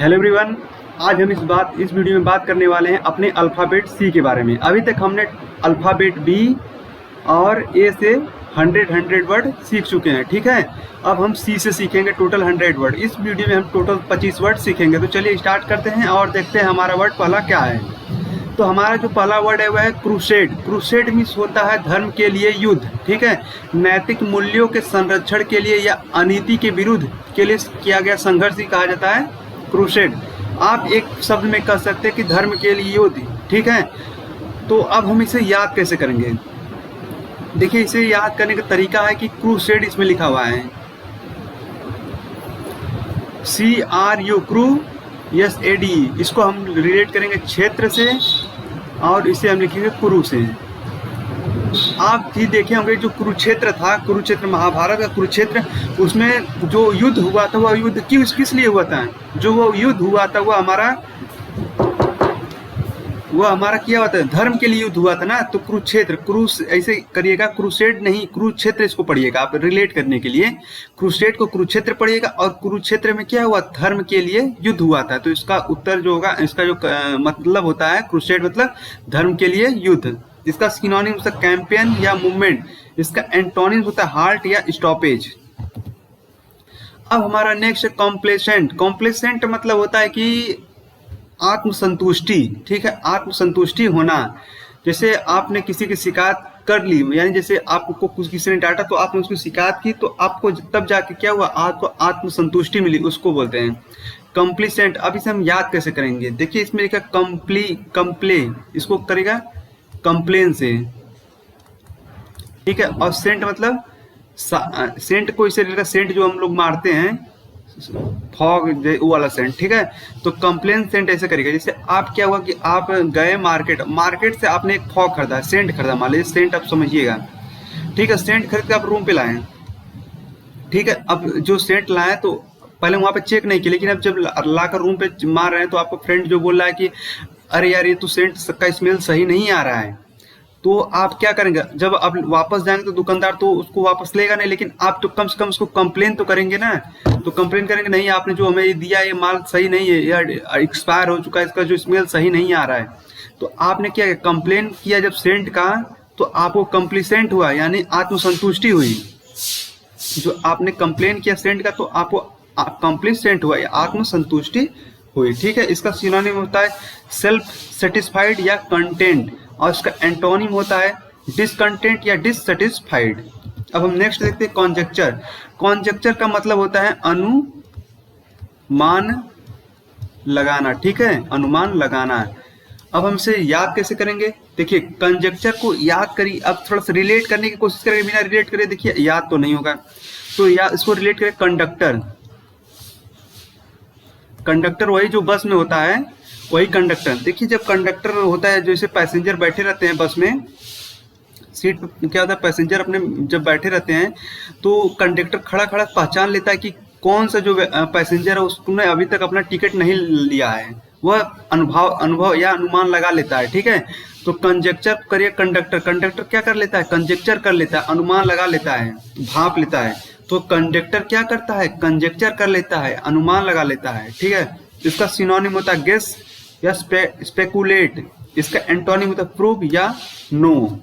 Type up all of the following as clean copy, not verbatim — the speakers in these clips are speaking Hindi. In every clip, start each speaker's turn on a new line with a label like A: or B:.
A: Hello everyone. आज हम इस वीडियो में बात करने वाले हैं अपने अल्फ़ाबेट सी के बारे में। अभी तक हमने अल्फ़ाबेट बी और ए से 100 वर्ड सीख चुके हैं, ठीक है। अब हम सी से सीखेंगे टोटल 100 वर्ड। इस वीडियो में हम टोटल 25 वर्ड सीखेंगे। तो चलिए स्टार्ट करते हैं और देखते हैं हमारा वर्ड पहला क्या है। तो हमारा जो पहला वर्ड है वह है क्रूसेड। क्रूसेड मीन्स होता है धर्म के लिए युद्ध, ठीक है। नैतिक मूल्यों के संरक्षण के लिए या अनीति के विरुद्ध के लिए किया गया संघर्ष ही कहा जाता है क्रूसेड। आप एक शब्द में कह सकते हैं कि धर्म के लिए युद्ध, ठीक है। तो अब हम इसे याद कैसे करेंगे? देखिए, इसे याद करने का तरीका है कि क्रूसेड इसमें लिखा हुआ है CRU, क्रू SAD। इसको हम रिलेट करेंगे क्षेत्र से और इसे हम लिखेंगे कुरु से। आप भी देखे होंगे जो कुरुक्षेत्र था, कुरुक्षेत्र महाभारत का कुरुक्षेत्र, उसमें जो युद्ध हुआ था वह युद्ध किस लिए हुआ था? जो वो युद्ध हुआ था वह हमारा क्या हुआ था? धर्म के लिए युद्ध हुआ था ना। तो कुरुक्षेत्र, क्रूस ऐसे करिएगा, क्रूसेड नहीं कुरुक्षेत्र इसको पढ़िएगा आप रिलेट करने के लिए। क्रूसेड को कुरुक्षेत्र पढ़िएगा और कुरुक्षेत्र में क्या हुआ? धर्म के लिए युद्ध हुआ था। तो इसका उत्तर जो होगा, इसका जो मतलब होता है क्रूसेड मतलब धर्म के लिए युद्ध। इसका सिनोनिम होता है कैंपेन या मूवमेंट। इसका एंटोनिम होता है हाल्ट या स्टॉपेज। अब हमारा नेक्स्ट है कॉम्प्लेसेंट। कॉम्प्लेसेंट मतलब होता है कि आत्मसंतुष्टि, ठीक है, आत्मसंतुष्टि होना। जैसे आपने किसी की शिकायत कर ली, यानी जैसे आपको कुछ किसी ने डांटा तो आपने उसकी शिकायत की, तो आपको तब जाके क्या हुआ? आपको आत्मसंतुष्टि मिली, उसको बोलते हैं कॉम्प्लीसेंट। अब इसे हम याद कैसे करेंगे? देखिए, इसमें लिखा कंप्ले, इसको करेगा कंप्लेन से, ठीक है। और सेंट मतलब सेंट को इसे लिखा सेंट जो हम लोग मारते हैं, फॉग वो वाला सेंट, ठीक है। तो कंप्लेन सेंट ऐसे करेगा। जैसे आप क्या हुआ कि आप गए मार्केट से आपने एक फॉग खरीदा, सेंट खरीदा, मान लीजिए सेंट, आप समझिएगा, ठीक है। सेंट खरीद के आप रूम पे लाए, ठीक है। अब जो सेंट लाए तो पहले वहां पे चेक नहीं किया, लेकिन अब जब लाकर रूम पे मार रहे हैं तो आपको फ्रेंड जो बोल रहा है कि अरे यार ये तो सेंट का स्मेल सही नहीं आ रहा है, तो आप क्या करेंगे? जब आप वापस जाएंगे तो दुकानदार तो उसको वापस लेगा नहीं, लेकिन आप तो कम से कम उसको कंप्लेन तो करेंगे ना। तो कंप्लेन करेंगे, नहीं आपने जो हमें दिया ये माल सही नहीं है, या एक्सपायर हो चुका है, इसका जो स्मेल सही नहीं आ रहा है। तो आपने क्या कंप्लेन किया जब सेंट का, तो आपको कंप्लीसेंट हुआ, यानी आत्मसंतुष्टि हुई। जो आपने कंप्लेन किया सेंट का तो आपको कंप्लीसेंट हुआ, आत्मसंतुष्टि हुई, ठीक है। इसका सिनोनिम होता है सेल्फ सेटिस्फाइड या कंटेंट, और इसका एंटोनिम होता है डिसकंटेंट या डिससेटिस्फाइड। अब हम नेक्स्ट देखते हैं कॉन्जेक्चर। कॉन्जेक्चर का मतलब होता है अनुमान लगाना, ठीक है, अनुमान लगाना। अब हम इसे याद कैसे करेंगे? देखिए, कंजेक्चर को याद करिए। अब थोड़ा सा रिलेट करने की कोशिश करेंगे, बिना रिलेट करे देखिए याद तो नहीं होगा। तो इसको रिलेट करें कंडक्टर। कंडक्टर वही जो बस में होता है, वही कंडक्टर। देखिए, जब कंडक्टर होता है, जैसे पैसेंजर बैठे रहते हैं बस में, सीट पे क्या होता है, पैसेंजर अपने जब बैठे रहते हैं तो कंडक्टर खड़ा खड़ा पहचान लेता है कि कौन सा जो पैसेंजर है उसने अभी तक अपना टिकट नहीं लिया है, वह अनुभव या अनुमान लगा लेता है, ठीक है। तो कंजेक्चर करिए कंडक्टर। कंडक्टर क्या कर लेता है? कंजेक्चर कर लेता है, अनुमान लगा लेता है, भाप लेता है। तो कंडक्टर क्या करता है? कंजेक्चर कर लेता है, अनुमान लगा लेता है, ठीक है। इसका सिनोनिम होता है गेस या स्पेकुलेट। इसका एंटोनिम होता है प्रूव या नो।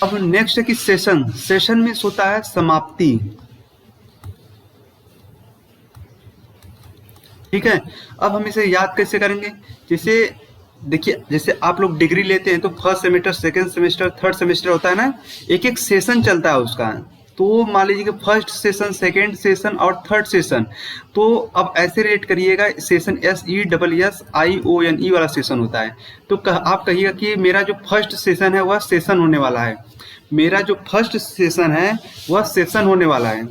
A: अब नेक्स्ट है कि सेशन। सेशन मीन्स होता है समाप्ति, ठीक है। अब हम इसे याद कैसे करेंगे? जैसे देखिए, जैसे आप लोग डिग्री लेते हैं तो first semester, second semester, third semester होता है ना, एक एक सेशन चलता है उसका। तो मान लीजिए कि फर्स्ट सेशन, सेकंड सेशन और थर्ड सेशन। तो अब ऐसे रेट करिएगा, सेशन SESSIONE वाला सेशन होता है। तो आप कहिएगा कि मेरा जो फर्स्ट सेशन है वह सेशन होने वाला है, मेरा जो फर्स्ट सेशन है वह सेशन होने वाला है।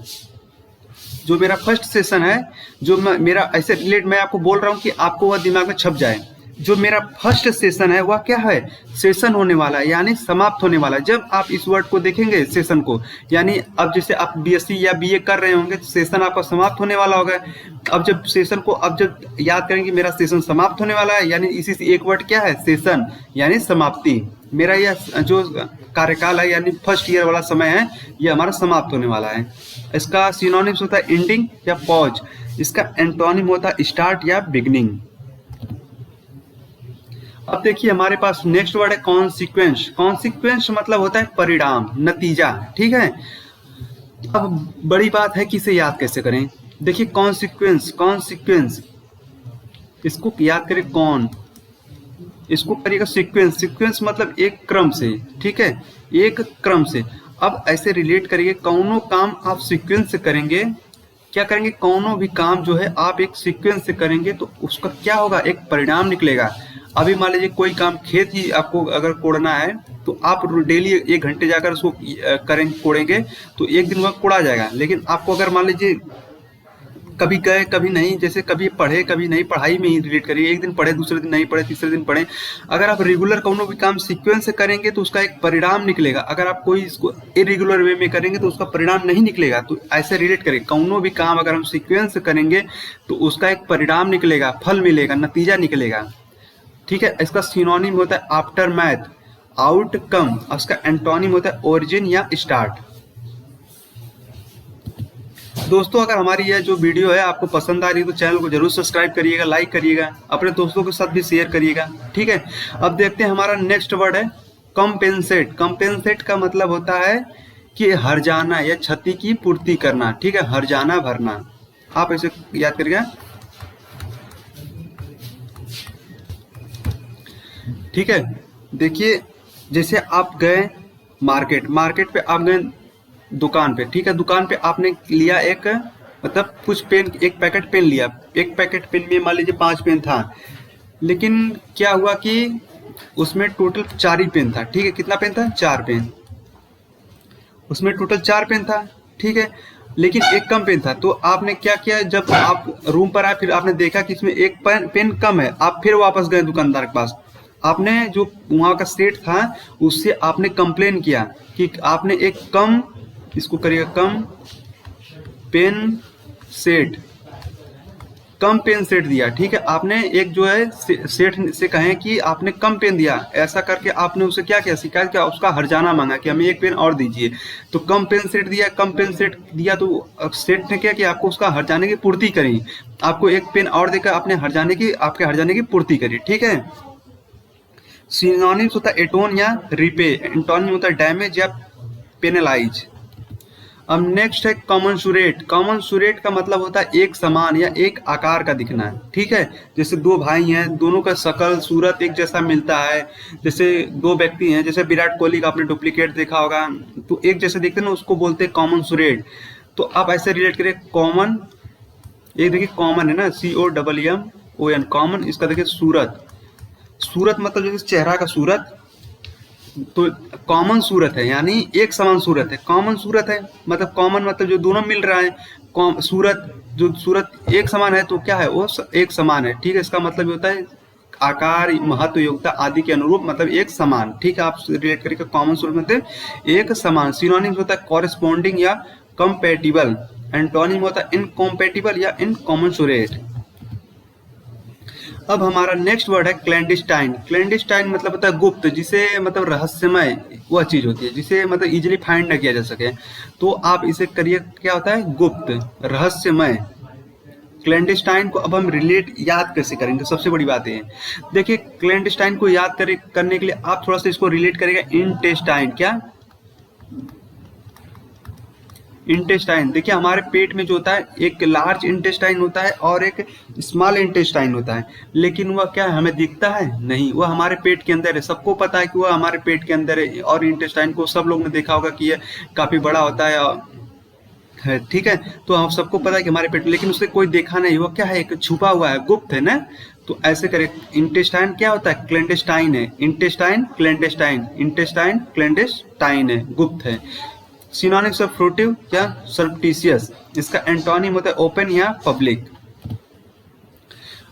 A: जो मेरा फर्स्ट सेशन है, जो मेरा ऐसे रिलेट मैं आपको बोल रहा हूँ कि आपको वह दिमाग में छप जाए। जो मेरा फर्स्ट सेशन है वह क्या है? सेशन होने वाला है, यानी समाप्त होने वाला है। जब आप इस वर्ड को देखेंगे सेशन को, यानी अब जैसे आप BSc या BA कर रहे होंगे तो सेशन आपका समाप्त होने वाला होगा। अब जब सेशन को अब जब याद करेंगे मेरा सेशन समाप्त होने वाला है, यानी इसी से एक वर्ड क्या है? सेशन, यानी समाप्ति। मेरा यह जो कार्यकाल है यानी फर्स्ट ईयर वाला समय है, यह हमारा समाप्त होने वाला है। इसका सिनोनिम्स होता है एंडिंग या पॉज। इसका एंटोनिम होता है स्टार्ट या बिगनिंग। अब देखिए हमारे पास नेक्स्ट वर्ड है कॉन्सिक्वेंस। कॉन्सिक्वेंस मतलब होता है परिणाम, नतीजा, ठीक है। अब बड़ी बात है कि इसे याद कैसे करें। देखिए कॉन्सिक्वेंस, कॉन्सिक्वेंस इसको याद करें कौन, इसको करिएगा सीक्वेंस। सीक्वेंस मतलब एक क्रम से, ठीक है, एक क्रम से। अब ऐसे रिलेट करिए, कौनो काम आप सीक्वेंस से करेंगे, क्या करेंगे, कौनो भी काम जो है आप एक सीक्वेंस से करेंगे तो उसका क्या होगा, एक परिणाम निकलेगा। अभी मान लीजिए कोई काम, खेत ही आपको अगर कोड़ना है तो आप डेली 1 घंटे जाकर उसको करेंगे, कोड़ेंगे तो एक दिन वह कोड़ा जाएगा। लेकिन आपको अगर मान लीजिए कभी गए कभी नहीं, जैसे कभी पढ़े कभी नहीं, पढ़ाई में ही रिलेट करिए, एक दिन पढ़े दूसरे दिन नहीं पढ़े तीसरे दिन पढ़े। अगर आप रेगुलर कोनो भी काम सीक्वेंस से करेंगे तो उसका एक परिणाम निकलेगा। अगर आप कोई इसको इरेगुलर वे में करेंगे तो उसका परिणाम नहीं निकलेगा। तो ऐसे रिलेट करें, कोनो भी काम अगर हम सीक्वेंस से करेंगे तो उसका एक परिणाम निकलेगा, फल मिलेगा, नतीजा निकलेगा, ठीक है। इसका सिनोनिम होता है आफ्टर मैथ, आउटकम। उसका एंटोनिम होता है ओरिजिन या स्टार्ट। दोस्तों अगर हमारी यह जो वीडियो है आपको पसंद आ रही है तो चैनल को जरूर सब्सक्राइब करिएगा, लाइक करिएगा, अपने दोस्तों के साथ भी शेयर करिएगा, ठीक है। अब देखते हैं हमारा नेक्स्ट वर्ड है कंपेंसेट। कंपेंसेट का मतलब होता है कि हर्जाना या क्षति की पूर्ति करना, ठीक है, हर्जाना भरना। आप इसे याद करिएगा, ठीक है। देखिए जैसे आप गए मार्केट, मार्केट पे आप गए दुकान पे, ठीक है, दुकान पे आपने लिया एक, मतलब कुछ पेन, एक पैकेट पेन लिया। एक पैकेट पेन में मान लीजिए 5 पेन था, लेकिन क्या हुआ कि उसमें टोटल 4 ही पेन था, ठीक है। कितना पेन था, 4 पेन, उसमें टोटल 4 पेन था, ठीक है, लेकिन एक कम पेन था। तो आपने क्या किया, जब आप रूम पर आए फिर आपने देखा कि इसमें एक पेन कम है, आप फिर वापस गए दुकानदार के पास। आपने जो वहाँ का सेट था उससे आपने कंप्लेन किया कि आपने एक कम, इसको करिएगा कम पेन सेट, कम पेन सेट दिया, ठीक है। आपने एक जो है सेठ से कहें कि आपने कम पेन दिया, ऐसा करके आपने उसे क्या किया, शिकायत किया, उसका हर्जाना मांगा कि हमें एक पेन और दीजिए। तो कम पेन सेट दिया, कम पेन सेट दिया तो सेठ ने क्या कि आपको उसका हर्जाने की पूर्ति करी, आपको एक पेन और देकर आपने हर्जाने की, आपके हर्जाने की पूर्ति करी, ठीक है। सिनोनिम्स होता है एटोन या रिपे, एंटोनिम होता है डैमेज या पेनलाइज। अब नेक्स्ट है कॉमनसुरेट। कॉमनसुरेट का मतलब होता है एक समान या एक आकार का दिखना, ठीक है। जैसे 2 भाई हैं, दोनों का शकल सूरत एक जैसा मिलता है। जैसे 2 व्यक्ति हैं, जैसे विराट कोहली का आपने डुप्लीकेट देखा होगा, तो एक जैसे दिखते हैं ना, उसको बोलते हैं कॉमनसुरेट। तो आप ऐसे रिलेट करिए, कॉमन, एक देखिए कॉमन है ना, COMMON, कॉमन। इसका देखिए सूरत, सूरत मतलब जैसे चेहरा का सूरत, तो कॉमन सूरत है यानी एक समान सूरत है। कॉमन सूरत है मतलब कॉमन मतलब जो दोनों मिल रहा है, सूरत जो सूरत एक समान है तो क्या है, वो एक समान है, ठीक है। इसका मतलब होता है आकार, महत्व, योग्यता आदि के अनुरूप, मतलब एक समान, ठीक है। आप रिलेट करिए कॉमन सूरत मतलब एक समान। सिनोनिम्स होता है कॉरेस्पॉन्डिंग या कंपैटिबल, एंटोनिम होता है इनकॉम्पैटिबल या इनकॉमनसुरेट। अब हमारा नेक्स्ट वर्ड है क्लैंडिस्टाइन। क्लैंडिस्टाइन मतलब होता है गुप्त, जिसे मतलब रहस्यमय वह चीज होती है जिसे मतलब इजीली फाइंड न किया जा सके। तो आप इसे करिए, क्या होता है, गुप्त, रहस्यमय, क्लैंडिस्टाइन को। अब हम रिलेट याद कैसे करेंगे, सबसे बड़ी बात है देखिए, क्लैंडिस्टाइन को याद करने के लिए आप थोड़ा सा इसको रिलेट करेगा इंटेस्टाइन। क्या, इंटेस्टाइन। देखिए हमारे पेट में जो होता है एक लार्ज इंटेस्टाइन होता है और एक स्मॉल इंटेस्टाइन होता है, लेकिन वह क्या है, हमें दिखता है नहीं, वह हमारे पेट के अंदर है। सबको पता है कि वह हमारे पेट के अंदर है, और इंटेस्टाइन को सब लोग ने देखा होगा कि यह काफी बड़ा होता है, ठीक है। तो हम सबको पता है कि हमारे पेट, लेकिन उसे कोई देखा नहीं, वो क्या है, एक छुपा हुआ है, गुप्त है ना। तो ऐसे करें, इंटेस्टाइन क्या होता है, क्लैंडेस्टाइन है, इंटेस्टाइन क्लैंडेस्टाइन, इंटेस्टाइन क्लैंडेस्टाइन है, गुप्त है। सिनोनिम्स ऑफ फ्रूटिव या सरप्टिशियस, इसका एंटोनिम होता है ओपन या पब्लिक।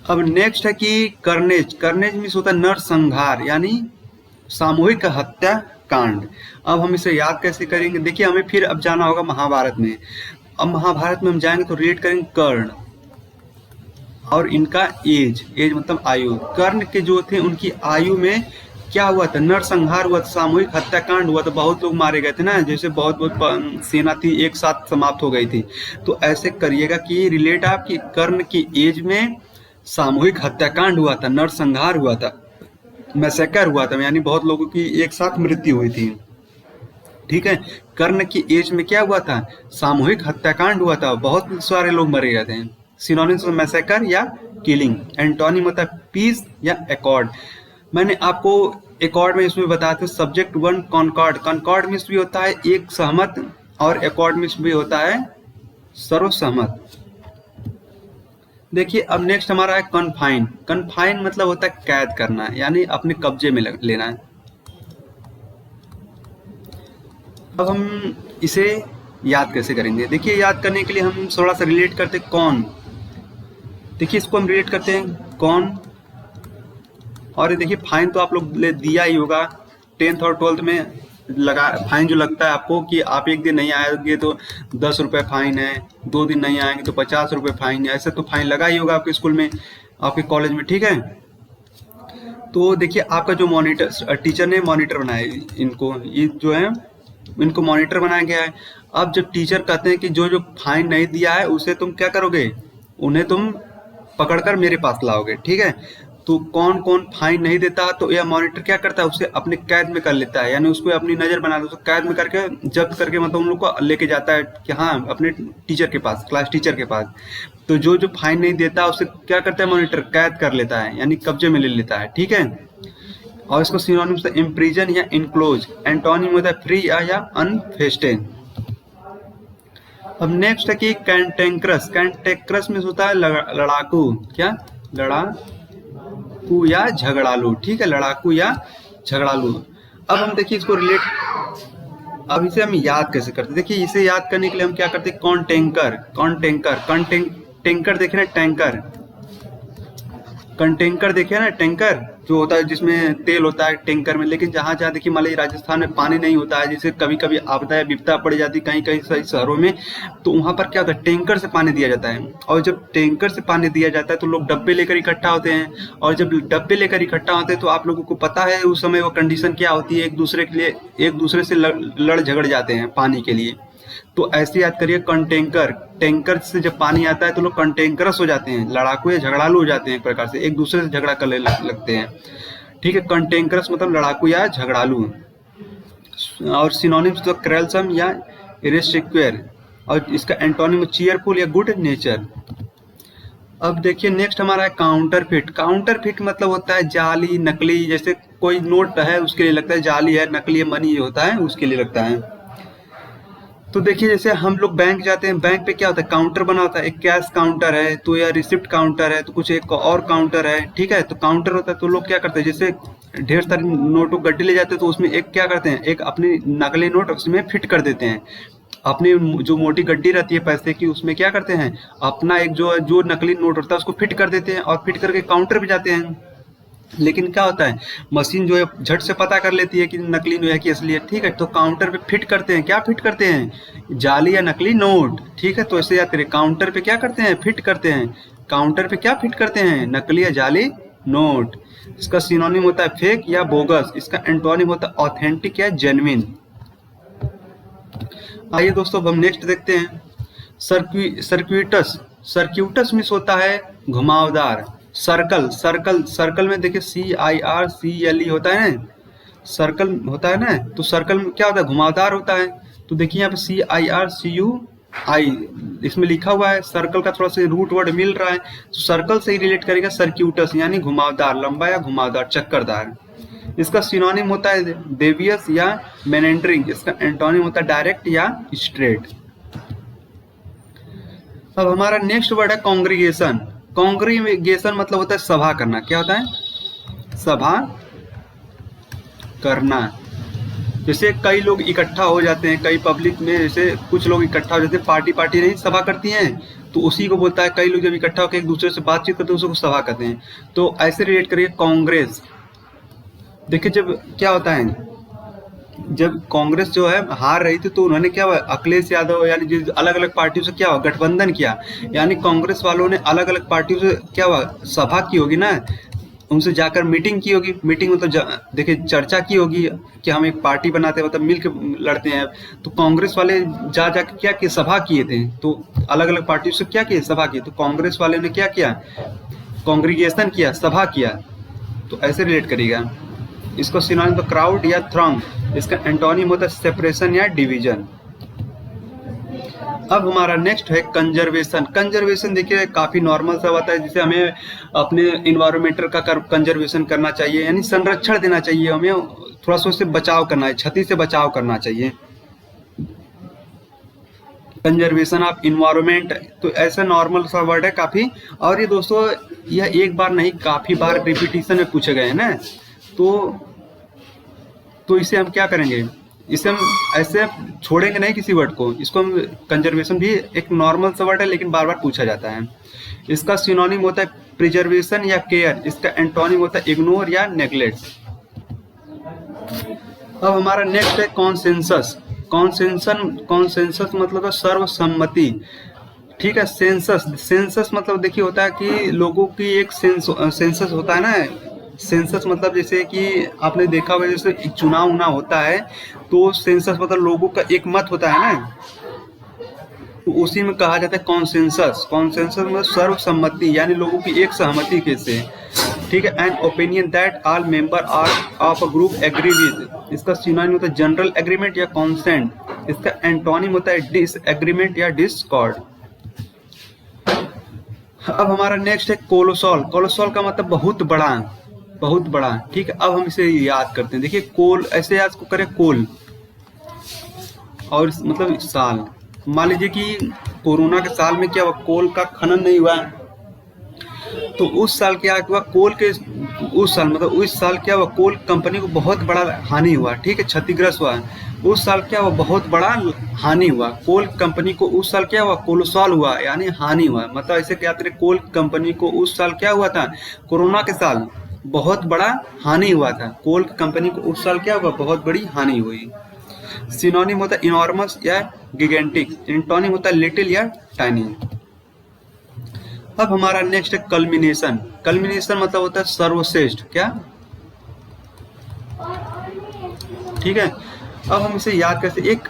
A: अब नेक्स्ट है कि कर्नेज। कर्नेज मीन्स होता है नरसंहार यानी सामूहिक हत्या कांड। अब हम इसे याद कैसे करेंगे, देखिए हमें फिर अब जाना होगा महाभारत में। अब महाभारत में हम जाएंगे तो रिलेट करेंगे कर्ण और इनका एज, एज मतलब आयु। कर्ण के जो थे उनकी आयु में क्या हुआ था, नरसंहार हुआ था, सामूहिक हत्याकांड हुआ था, बहुत लोग मारे गए थे ना, जैसे बहुत बहुत सेना थी एक साथ समाप्त हो गई थी। तो ऐसे करिएगा कि रिलेट आपकी कर्ण की एज में सामूहिक हत्याकांड हुआ था, नरसंहार हुआ था, मैसेकर हुआ था, यानी बहुत लोगों की एक साथ मृत्यु हुई थी। ठीक है, कर्ण की एज में क्या हुआ था, सामूहिक हत्याकांड हुआ था, बहुत सारे लोग मरे गए थे। सिनोनिम्स मैसेकर या किलिंग। एंटोनिम होता है पीस या एकॉर्ड। मैंने आपको एकॉर्ड में इसमें बताया था subject one concord. Concord means भी होता है एक सहमत, और एकॉर्ड मीन्स भी होता है सर्वसहमत। देखिए अब नेक्स्ट हमारा है कन्फाइन। कन्फाइन मतलब होता है कैद करना, यानी अपने कब्जे में लेना है। अब हम इसे याद कैसे करेंगे, देखिए याद करने के लिए हम थोड़ा सा रिलेट करते हैं कौन। देखिए इसको हम रिलेट करते हैं कौन, और ये देखिए फाइन तो आप लोग ले दिया ही होगा 10th और 12th में। लगा फाइन जो लगता है आपको कि आप एक दिन नहीं आएंगे तो 10 रुपये फाइन है, 2 दिन नहीं आएंगे तो 50 रुपये फाइन है, ऐसे तो फाइन लगा ही होगा आपके स्कूल में, आपके कॉलेज में। ठीक है, तो देखिए आपका जो मॉनिटर टीचर ने मॉनिटर बनाया इनको, ये जो है इनको मॉनिटर बनाया गया है। अब जब टीचर कहते हैं कि जो जो फाइन नहीं दिया है उसे तुम क्या करोगे, उन्हें तुम पकड़कर मेरे पास लाओगे। ठीक है, तो कौन कौन फाइन नहीं देता, तो यह मॉनिटर क्या करता है, उसे अपने कैद में कर लेता है, यानी उसको अपनी नजर बना लो, कैद में करके जब्त करके मतलब उन लोग को लेके जाता है कि हाँ अपने टीचर के पास, क्लास टीचर के पास। तो जो जो फाइन नहीं देता उसे क्या करता है मॉनिटर, कैद कर लेता है, यानी कब्जे में ले लेता है। ठीक है, और इसको सिनोनिम से इम्प्रिजन या इनक्लोज। एंटोनिम होता है फ्री या अनफेस्टेन। अब नेक्स्ट है कि कैंटेंक्रस। कैंटेंक्रस में होता है लड़ाकू, क्या लड़ाकू या झगड़ालू। ठीक है, लड़ाकू या झगड़ालू। अब हम देखिए इसको रिलेट, अब इसे हम याद कैसे करते हैं। देखिए इसे याद करने के लिए हम क्या करते हैं, कौन टैंकर, कौन टैंकर, टैंकर देखे ना, टैंकर कंटेंकर देखे ना, टैंकर जो होता है जिसमें तेल होता है टैंकर में। लेकिन जहाँ जहाँ देखिए मान लीजिए राजस्थान में पानी नहीं होता है, जैसे कभी कभी आपदा या विपदा पड़ जाती है कहीं कहीं शहरों में, तो वहाँ पर क्या होता है, टैंकर से पानी दिया जाता है। और जब टैंकर से पानी दिया जाता है तो लोग डब्बे लेकर इकट्ठा होते हैं, और जब डब्बे लेकर इकट्ठा होते हैं तो आप लोगों को पता है उस समय वो कंडीशन क्या होती है, एक दूसरे से लड़ झगड़ जाते हैं पानी के लिए। तो ऐसे याद करिए कंटेंकर, टैंकर से जब पानी आता है तो लोग कंटेंकरस हो जाते हैं, लड़ाकू या झगड़ालू हो जाते हैं, एक प्रकार से एक दूसरे से झगड़ा करने लगते हैं। ठीक है, कंटेंकरस मतलब लड़ाकू या झगड़ालू। और सिनोनिम्स तो क्रेलसम या इरेस्टिक्वेयर, और इसका एंटोनिम चीयरफुल या गुड नेचर। अब देखिए नेक्स्ट हमारा है काउंटरफिट। काउंटरफिट मतलब होता है जाली, नकली। जैसे कोई नोट है उसके लिए लगता है जाली है, नकली मनी होता है उसके लिए लगता है। तो देखिए जैसे हम लोग बैंक जाते हैं, बैंक पे क्या होता है, काउंटर बना होता है, एक कैश काउंटर है तो, या रिसिप्ट काउंटर है तो, कुछ एक और काउंटर है। ठीक है, तो काउंटर होता है तो लोग क्या करते हैं, जैसे ढेर सारे नोटों गड्डी ले जाते हैं तो उसमें एक क्या करते हैं, एक अपनी नकली नोट उसमें फिट कर देते हैं। अपनी जो मोटी गड्डी रहती है पैसे की उसमें क्या करते हैं, अपना एक जो जो नकली नोट होता है उसको फिट कर देते हैं और फिट करके काउंटर पे जाते हैं। लेकिन क्या होता है, मशीन जो है झट से पता कर लेती है कि नकली है कि असली है। ठीक है, तो काउंटर पे फिट करते हैं, क्या फिट करते हैं, जाली या नकली नोट। ठीक है, तो ऐसे याद करिए काउंटर पे क्या करते हैं, फिट करते हैं। काउंटर पे क्या फिट करते हैं, नकली या जाली नोट। इसका सिनोनिम होता है फेक या बोगस। इसका एंटोनिम होता है ऑथेंटिक या जेन्युइन। आइए दोस्तों अब हम नेक्स्ट देखते हैं सर्क्यूटस। सर्क्यूटस मीन्स होता है घुमावदार। सर्कल, सर्कल में देखिए CIRCLE होता है ना, सर्कल होता है ना, तो सर्कल में क्या होता है, घुमावदार होता है। तो देखिए यहाँ पे CIRCUI इसमें लिखा हुआ है, सर्कल का थोड़ा सा रूट वर्ड मिल रहा है, तो सर्कल से ही रिलेट करेगा सर्क्यूटस, यानी घुमावदार, लंबा या घुमावदार, चक्करदार। इसका सिनोनिम होता है डेवियस या मेनेंडरिंग। इसका एंटोनिम होता है डायरेक्ट या स्ट्रेट। अब हमारा नेक्स्ट वर्ड है कॉन्ग्रीगेशन। कॉन्ग्रीगेशन मतलब होता है सभा करना। क्या होता है, सभा करना। जैसे कई लोग इकट्ठा हो जाते हैं, कई पब्लिक में जैसे कुछ लोग इकट्ठा हो जाते हैं, पार्टी नहीं सभा करती हैं, तो उसी को बोलता है, कई लोग जब इकट्ठा होकर एक दूसरे से बातचीत करते हैं उसको सभा कहते हैं। तो ऐसे रिलेट करिए कांग्रेस। देखिए जब क्या होता है, जब कांग्रेस जो है हार रही थी तो उन्होंने क्या हुआ, अखिलेश यादव यानी जो अलग अलग पार्टियों से क्या हुआ, गठबंधन किया। यानी कांग्रेस वालों ने अलग अलग पार्टियों से क्या हुआ, सभा की होगी ना, उनसे जाकर मीटिंग की होगी, मीटिंग में तो देखिए चर्चा की होगी कि हम एक पार्टी बनाते हैं, मतलब मिल के लड़ते हैं। तो कांग्रेस वाले जा जाके क्या किए, सभा किए थे, तो अलग अलग पार्टियों से क्या किए, सभा की। तो कांग्रेस वाले ने क्या किया, कांग्रीगेशन किया, सभा किया। तो ऐसे रिलेट करिएगा। इसको सिनोनिम तो क्राउड या थ्रंग, इसका एंटोनिम होता है सेपरेशन या डिवीजन। अब हमारा नेक्स्ट है कंजर्वेशन। कंजर्वेशन देखिए काफी नॉर्मल सा होता है, जिसे हमें अपने इन्वायरमेंटल का कंजर्वेशन करना चाहिए, यानी संरक्षण देना चाहिए, हमें थोड़ा सा उससे बचाव करना है, क्षति से बचाव करना चाहिए। कंजर्वेशन ऑफ इन्वायरमेंट, तो ऐसा नॉर्मल सा वर्ड है काफी। और ये दोस्तों यह एक बार नहीं काफी बार रिपीटिशन में पूछे गए हैं ना, तो इसे हम क्या करेंगे, इसे हम ऐसे छोड़ेंगे नहीं किसी वर्ड को, इसको हम कंजर्वेशन भी एक नॉर्मल सा वर्ड है लेकिन बार बार पूछा जाता है। इसका सिनोनिम होता है प्रिजर्वेशन या केयर, इसका एंटोनिम होता है इग्नोर या नेग्लेक्ट। अब हमारा नेक्स्ट है कॉन्सेंसस। कॉन्सेंसस मतलब है सर्वसम्मति, ठीक है। सेंसस मतलब देखिए होता है कि लोगों की एक सेंसस होता है ना। सेंसस मतलब जैसे कि आपने देखा होगा, जैसे एक चुनाव होता है तो सेंसस मतलब लोगों का एक मत होता है ना, तो उसी में कहा जाता है कॉन्सेंसस। कॉन्सेंसस मतलब सर्वसम्मति, यानी लोगों की एक सहमति के से, ठीक है। An opinion that all member are of a group agree with, इसका सिनोनिम होता है जनरल एग्रीमेंट या कॉन्सेंट, इसका एंटोनिम होता है डिसएग्रीमेंट या डिस्कॉर्ड। अब हमारा नेक्स्ट है कोलोसॉल। कोलोसॉल का मतलब बहुत बड़ा, ठीक है। अब हम इसे याद करते हैं, देखिए कोल ऐसे याद को करें, कोल और मतलब साल। मान लीजिए कि कोरोना के साल में क्या हुआ, कोल का खनन नहीं हुआ, तो उस साल क्या हुआ, उस साल क्या हुआ, कोल कंपनी को बहुत बड़ा हानि हुआ, ठीक है, क्षतिग्रस्त हुआ। उस साल क्या हुआ, बहुत बड़ा हानि हुआ कोल कंपनी को। उस साल क्या हुआ, कोलोसॉल हुआ, यानी हानि हुआ। मतलब ऐसे क्या करें, कोल कंपनी को उस साल क्या हुआ था, कोरोना के साल बहुत बड़ा हानि हुआ था। कोल कंपनी को उस साल क्या हुआ, बहुत बड़ी हानि हुई। सिनोनिम होता है इनॉर्मस या गिगेंटिक, एंटोनिम होता है लिटिल या टाइनी। अब हमारा नेक्स्ट है कल्मिनेशन। कल्मिनेशन मतलब होता है सर्वश्रेष्ठ, क्या, ठीक है। अब हम इसे याद करते हैं, एक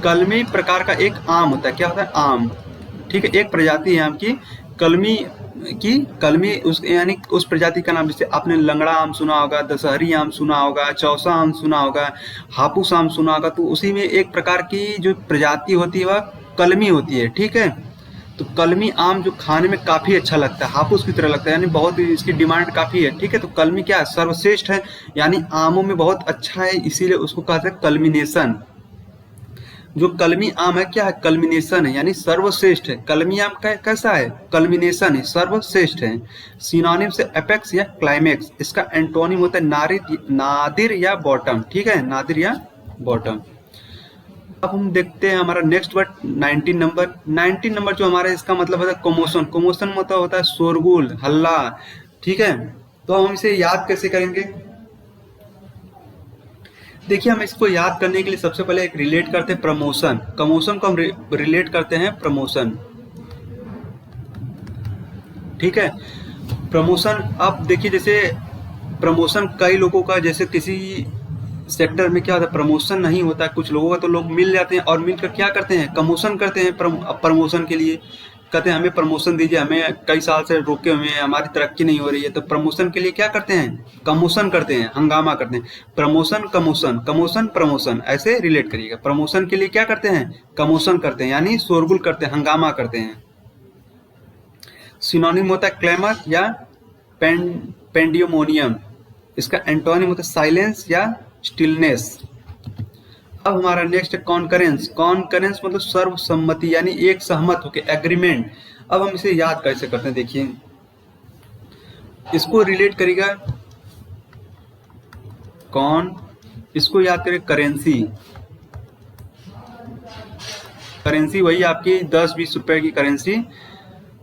A: कलमी प्रकार का एक आम होता है, क्या होता है, आम, ठीक है। एक प्रजाति है आम की, कलमी उस यानी उस प्रजाति का नाम, जैसे आपने लंगड़ा आम सुना होगा, दशहरी आम सुना होगा, चौसा आम सुना होगा, हापुस आम सुना होगा, तो उसी में एक प्रकार की जो प्रजाति होती है वह कलमी होती है, ठीक है। तो कलमी आम जो खाने में काफी अच्छा लगता है, हापुस की तरह लगता है, यानी बहुत इसकी डिमांड काफी है, ठीक है। तो कलमी क्या है, सर्वश्रेष्ठ है, यानी आमों में बहुत अच्छा है, इसीलिए उसको कहते हैं कल्मिनेशन। जो कलमी आम है क्या है, कल्मिनेशन है, यानी सर्वश्रेष्ठ है। कलमी आम कैसा है, कल्मिनेशन है, सर्वश्रेष्ठ है। सिनोनिम से एपेक्स या क्लाइमेक्स, इसका एंटोनिम होता है नादिर या बॉटम, ठीक है, नादिर या बॉटम। अब हम देखते हैं हमारा नेक्स्ट वर्ड 19 नंबर। 19 नंबर जो हमारा इसका मतलब होता है कोमोशन। कोमोशन मतलब होता है शोरगुल, हल्ला, ठीक है। तो हम इसे याद कैसे करेंगे, देखिए हम इसको याद करने के लिए सबसे पहले एक रिलेट करते हैं प्रमोशन। कमोशन को हम रिलेट करते हैं प्रमोशन, ठीक है। प्रमोशन आप देखिए, जैसे प्रमोशन कई लोगों का, जैसे किसी सेक्टर में क्या होता है, प्रमोशन नहीं होता है कुछ लोगों का, तो लोग मिल जाते हैं और मिलकर क्या करते हैं, कमोशन करते हैं। प्रमोशन के लिए कहते हैं हमें प्रमोशन दीजिए, हमें कई साल से रोके हुए हैं, हमारी तरक्की नहीं हो रही है, तो प्रमोशन के लिए क्या करते हैं, कमोशन करते हैं, हंगामा करते हैं। प्रमोशन कमोशन, कमोशन प्रमोशन, ऐसे रिलेट करिएगा। प्रमोशन के लिए क्या करते हैं, कमोशन करते हैं, यानी शोरगुल करते हैं, हंगामा करते हैं। सिनोनिम होता है क्लेमर या पेंडियोमोनियम, इसका एंटोनिम होता है साइलेंस या स्टिलनेस। अब हमारा नेक्स्ट है कॉन्करेंस। कॉन्करेंस मतलब सर्वसम्मति, यानी एक सहमत होके, एग्रीमेंट। अब हम इसे याद कैसे करते हैं, देखिए इसको रिलेट करेगा कौन, इसको याद करें करेंसी। करेंसी वही आपकी 10-20 रुपए की करेंसी।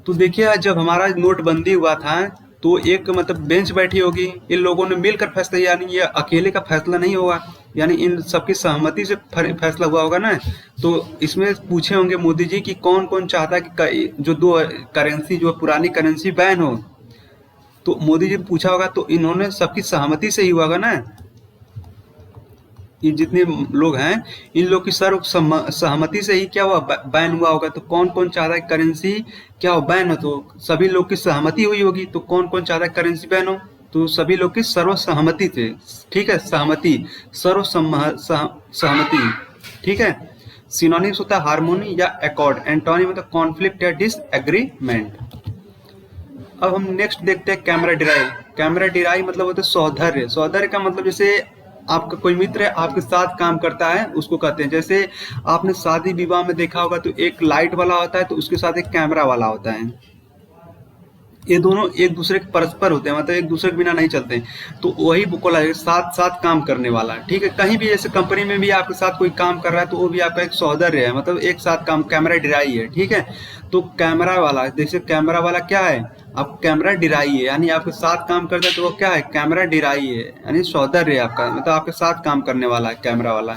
A: तो देखिए जब हमारा नोटबंदी हुआ था तो एक मतलब बेंच बैठी होगी, इन लोगों ने मिलकर फैसला, यानी ये अकेले का फैसला नहीं होगा, यानी इन सबकी सहमति से फैसला हुआ होगा ना। तो इसमें पूछे होंगे मोदी जी कि कौन कौन चाहता है कि जो दो करेंसी, जो पुरानी करेंसी बैन हो, तो मोदी जी ने पूछा होगा तो इन्होंने सबकी सहमति से ही हुआ होगा ना। ये जितने लोग हैं इन लोग की सर्व सहमति से ही क्या हुआ, बैन हुआ होगा। तो कौन कौन चाहता है करेंसी क्या हो, बैन हो, तो सभी लोग की सहमति हुई होगी। तो कौन कौन चाहता है करेंसी बैन हो, तो सभी लोग की सर्व सहमति थे। ठीक है, सहमति, सर्व सहमति। ठीक है। सिनोनिम्स होता है हार्मोनी या एकॉर्ड, एंटोनिम होता है कॉन्फ्लिक्ट या डिसएग्रीमेंट। अब हम नेक्स्ट देखते हैं कैमरा डिराइव। कैमरा डिराइव मतलब होता है सौंदर्य। सौंदर्य का मतलब जैसे आपका कोई मित्र है आपके साथ काम करता है उसको कहते हैं। जैसे आपने शादी विवाह में देखा होगा तो एक लाइट वाला होता है तो उसके साथ एक कैमरा वाला होता है। ये दोनों एक दूसरे के परस्पर होते हैं, मतलब एक दूसरे के बिना नहीं चलते। तो वही बोला जाएगा साथ साथ काम करने वाला। ठीक है, कहीं भी जैसे कंपनी में भी आपके साथ कोई काम कर रहा है तो वो भी आपका एक सौंदर्य है, मतलब एक साथ काम, कैमरा डिराई है। ठीक है, तो कैमरा वाला, जैसे कैमरा वाला क्या है, आप कैमरा डिराई है यानी आपके साथ काम करता है तो वो क्या है, कैमरा डिराई है यानी सौंदर्य है आपका, मतलब आपके साथ काम करने वाला है कैमरा वाला।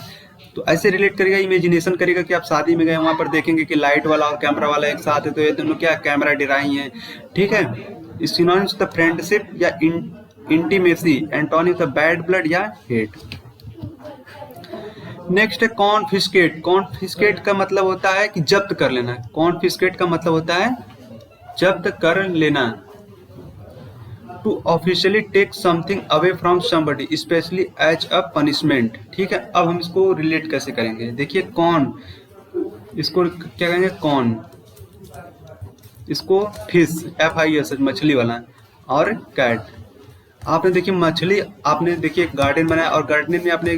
A: तो ऐसे रिलेट करेगा, इमेजिनेशन करेगा कि आप शादी में गए वहां पर देखेंगे कि लाइट वाला और कैमरा वाला एक साथ है तो ये दोनों क्या कैमरा डिराई है। ठीक है, सिनोनिम्स द फ्रेंडशिप या intimacy, antonym the bad blood या हेट। नेक्स्ट है कॉन्फिस्केट। कॉन्फिस्केट का मतलब होता है कि जब्त कर लेना। कॉन्फिस्केट का मतलब होता है जब्त कर लेना। To officially take something away from somebody specially as a punishment. ठीक है, अब हम इसको रिलेट कैसे करेंगे, देखिए कौन, इसको क्या कहेंगे कौन, इसको फिश FIS मछली वाला, और कैट। आपने देखिए मछली, आपने देखिए गार्डन बनाया और गार्डन में आपने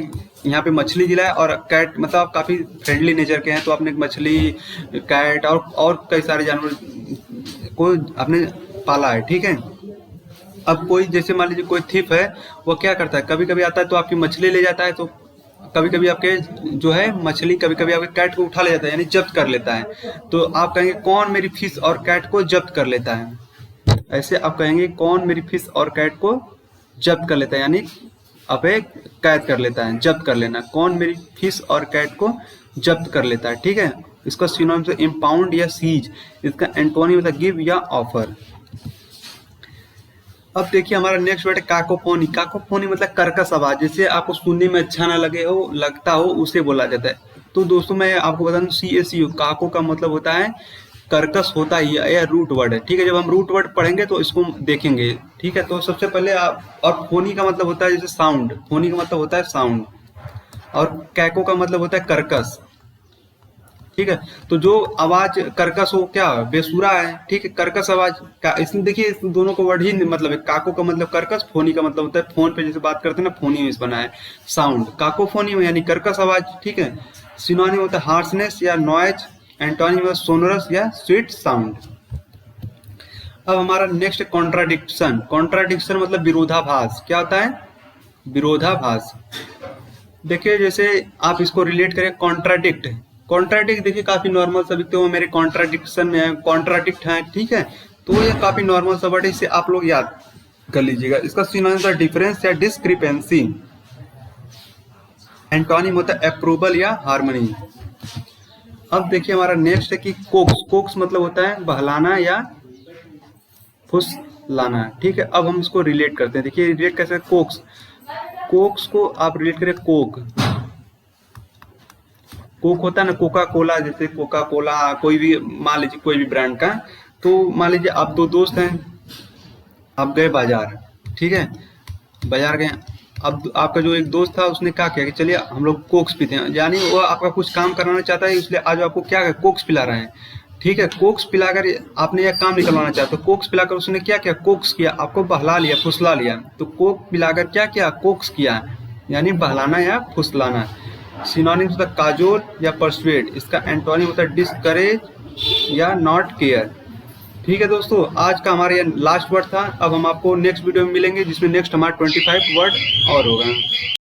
A: यहाँ पे मछली दिलाया, और कैट मतलब आप काफी फ्रेंडली नेचर के हैं तो आपने मछली, कैट और कई सारे जानवर को आपने पाला है। ठीक है, अब कोई जैसे मान लीजिए कोई थीफ है, वो क्या करता है, कभी कभी आता है तो आपकी मछली ले जाता है, तो कभी कभी आपके जो है मछली कभी कभी आपके कैट को उठा ले जाता है यानी जब्त कर लेता है। तो आप कहेंगे कौन मेरी फिश और कैट को जब्त कर लेता है। ऐसे आप कहेंगे कौन मेरी फिश और कैट को जब्त कर लेता है, यानी अबे कैद कर लेता है, जब्त कर लेना। कौन मेरी फिश और कैट को जब्त कर लेता है। ठीक है, इसका सिनोनिम है इम्पाउंड या सीज। इसका एंटोनिम मतलब गिव या ऑफर। अब देखिए हमारा नेक्स्ट वर्ड है काकोफोनी। काकोफोनी मतलब कर्कश आवाज, जैसे आपको सुनने में अच्छा ना लगे हो, लगता हो, उसे बोला जाता है। तो दोस्तों मैं आपको बता दूं CACO, काको का मतलब होता है कर्कश होता ही है, यह रूट वर्ड है। ठीक है, जब हम रूट वर्ड पढ़ेंगे तो इसको देखेंगे। ठीक है, तो सबसे पहले आप, और फोनी का मतलब होता है जैसे साउंड, फोनी का मतलब होता है साउंड, और कैको का मतलब होता है कर्कश। ठीक है, तो जो आवाज कर्कश हो क्या बेसुरा है। ठीक है, कर्कश आवाज का, इसमें देखिए इस दोनों को वर्ड ही मतलब है। काको का मतलब कर्कश, फोनी का मतलब होता है फोन पे जैसे बात करते हैं ना, फोनी में बना है साउंड, काकोफोनी में यानी कर्कश आवाज। ठीक है, सिनोनिम होता है हार्शनेस या नॉइज, एंटोनिम सोनोरस या स्वीट साउंड। अब हमारा नेक्स्ट कॉन्ट्राडिक्शन। कॉन्ट्राडिक्शन मतलब विरोधाभास। क्या होता है, विरोधाभास। देखिए जैसे आप इसको रिलेट करें कॉन्ट्राडिक्ट। कॉन्ट्राडिक्ट देखिए काफी नॉर्मल सा दिखते हो, मेरे कॉन्ट्राडिक्शन में है, कॉन्ट्राडिक्ट है। ठीक है, तो ये काफी नॉर्मल सा वर्ड है, इसे आप लोग याद कर लीजिएगा। इसका सिनोनिम है डिफरेंस या डिस्क्रिपेंसी, एंटोनिम होता है अप्रूवल या हार्मनी। अब देखिए हमारा नेक्स्ट है कि कोक्स। कोक्स मतलब होता है बहलाना या फुसलाना। ठीक है, अब हम इसको रिलेट करते हैं। देखिए रिलेट कैसे, कोक्स, कोक्स को आप रिलेट करें कोक। कोक होता है ना कोका कोला, जैसे कोका कोला कोई भी मान लीजिए कोई भी ब्रांड का। तो मान लीजिए आप दो दोस्त हैं, आप गए बाजार। ठीक है, बाजार गए, अब आपका जो एक दोस्त था उसने क्या किया कि चलिए हम लोग कोक्स पीते हैं, यानी वो आपका कुछ काम कराना चाहता है इसलिए आज आपको क्या है कोक्स पिला रहे हैं। ठीक है, कोक्स पिलाकर आपने यह काम निकलवाना चाहता, तो कोक्स पिलाकर उसने क्या किया, कोक्स किया, आपको बहला लिया, फुसला लिया। तो कोक पिलाकर क्या किया, कोक्स किया, यानी बहलाना या फुसलाना। सिनोनिम्स होता है काजोल या परसुएड। इसका एंटोनिम होता है डिस्करेज या नॉट केयर। ठीक है दोस्तों, आज का हमारा ये लास्ट वर्ड था। अब हम आपको नेक्स्ट वीडियो में मिलेंगे जिसमें नेक्स्ट हमारा 25 वर्ड और होगा।